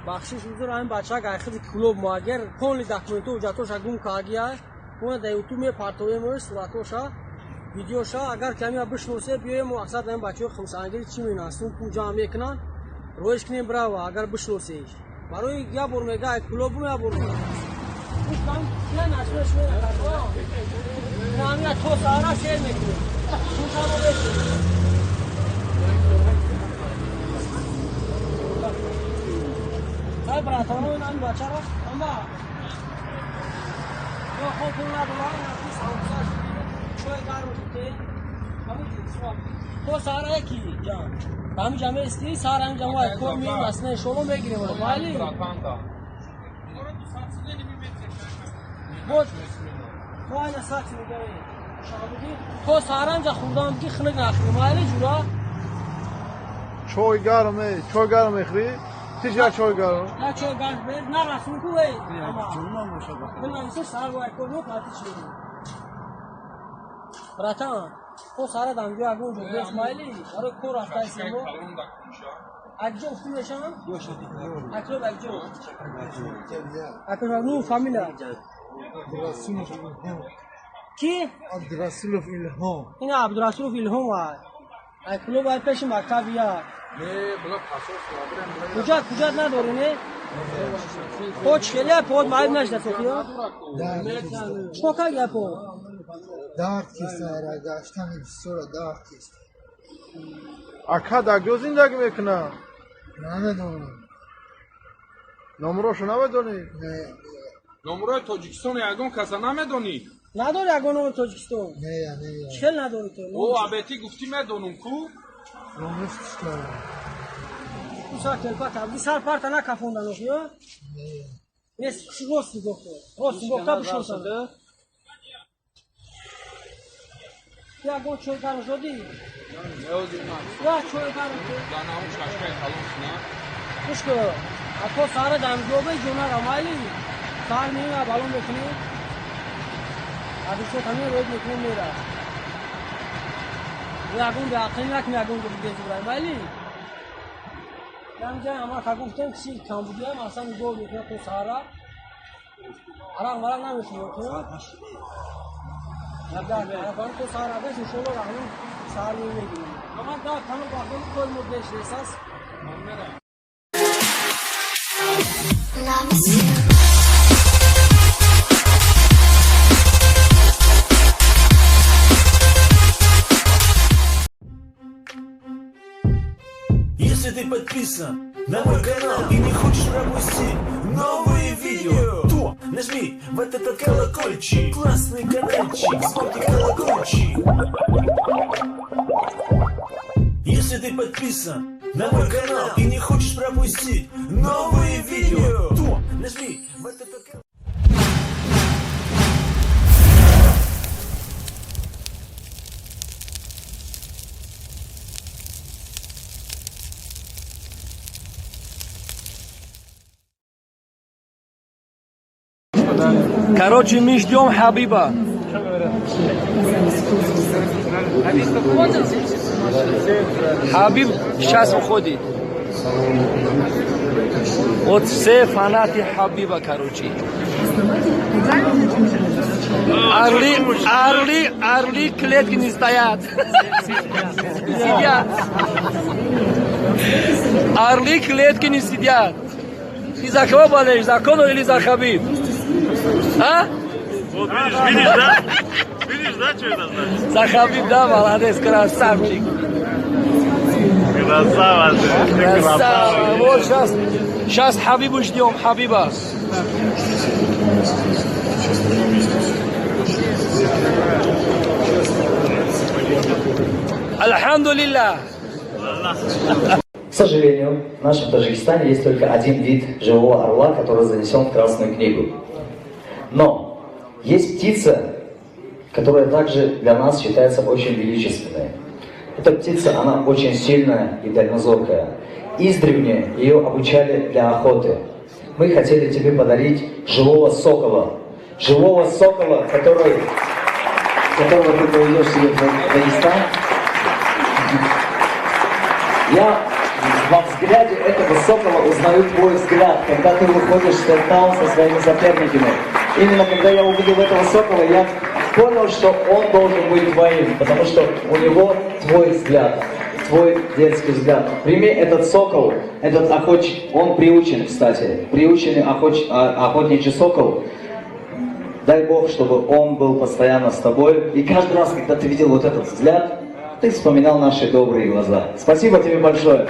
बख्शिश उधर आए बादशाह का आखिर क्लब मागर कौन ली डॉक्यूमेंट हो जातो शगुम कहा गया है वो यूट्यूब में फाटोए में सुरातो शा वीडियो शा अगर क्या मैं अब शो से भी मो अक्सर टाइम बच्चों खमसांगे चीमी ना सुन पूजा में एक ना रोज के ब्रावा अगर बशो से मारो क्या बोल में का क्लब में बोल कुछ काम क्या ना शो ना मैं तो सारा शेयर में Hai berata orang nak baca apa? Yo kau pulang pulang nanti sahaja. Kau ikan udah, kami semua. Kau सारा है की क्या? हम जामे इसलिए सारा हम जमा है. कौन में असने शोलों में गिरे वाला. वाली. बहुत. कौन है साथ में गए? कौ सारा हम जा खुदा हम की खनक आखिर वाली जुड़ा. Çoy garım ekri. Tişa çoy garım. Ya çoy garım. Ne rasmi kuve? Cuma moşaba. Ben ise sarı var konu katı çiğ. Brata. O sarı damcı agun jogi İsmaili. Arı ko rasta ismo. Acjo uftu yaşam? Acjo acjo. Acjo nu familya. Ki? Abdurrasulov İlham. Yine Abdurrasulov İlham var. Acjo var peşim akabiya. Kucak ne doğru ne? Koç şöyle pod mavi meşle sokuyor. Şoka yapıyor. Dart kesti herhalde. Açtan bir sonra dart kesti. Akada gözündeki mekna. Mehmet onu. Nomroşu namedoni? Ne? نمره تاجیکستان یگان کسا نمیدونی؟ نداری اگه نمره تاجیکستان؟ Ne ya ne ya. چهل نداری تو؟ او عبیتی گفتی میدونم کو؟ Romuz çıkardı. تو سر تلفا تبدی سر پرتا نکفوندن اخی ها؟ Ne ya. نیست چی راستی گفته؟ راستی گفته بشون سنده؟ یا گون چوی کرن شدی؟ یا چوی کرن شدی؟ دانه اون ششکه خلوص نه؟ خوش که اکو ساره دمجوبه جونه رمالی سار میگه بالون بکنی عدیسه همین روز میکنی میره یا گون به آخری نکنی یا گون به دیگه جورای مالی یعنی اما خاکوفتن کسی کم بودیم اصلا گول میکنه تو سارا آرام مرا نمیشونه تو نبدار آرام تو سارا بس شلو راهنم سار میگیری اما دا کانو باقی کوئی مدش اساس Если ты подписан на мой канал и не хочешь пропустить новые видео, то нажми в этот колокольчик, классный каналчик, звонкий колокольчик. Если ты подписан на мой канал и не хочешь пропустить новые видео, то нажми в этот колокольчик. Короче, мы ждем Хабиба. Хабиб сейчас уходит. Вот все фанаты Хабиба, короче. Орли клетки не стоят. Сидят. Орли клетки не сидят. Ты за кого болеешь? За Конор или за Хабиб? А? Вот видишь, да? Видишь, да, что это значит? За Хабиб, да, молодец, красавчик. Красава ты, Красава. Вот сейчас Хабибу ждем, Хабиба. Альхамдулилля. К сожалению, в нашем Таджикистане есть только один вид живого орла, который занесен в Красную книгу. Но есть птица, которая также для нас считается очень величественной. Эта птица, она очень сильная и дальнозоркая. Издревле ее обучали для охоты. Мы хотели тебе подарить живого сокола. Живого сокола, которого ты поведешь себе в Дагестан. Я вам взгляде этого сокола узнаю твой взгляд, когда ты выходишь в стартаун со своими соперниками. Именно когда я увидел этого сокола, я понял, что он должен быть твоим, потому что у него твой взгляд, твой детский взгляд. Прими этот сокол, этот охотник, он приучен, кстати, приученный охотничий сокол. Дай Бог, чтобы он был постоянно с тобой. И каждый раз, когда ты видел вот этот взгляд, ты вспоминал наши добрые глаза. Спасибо тебе большое.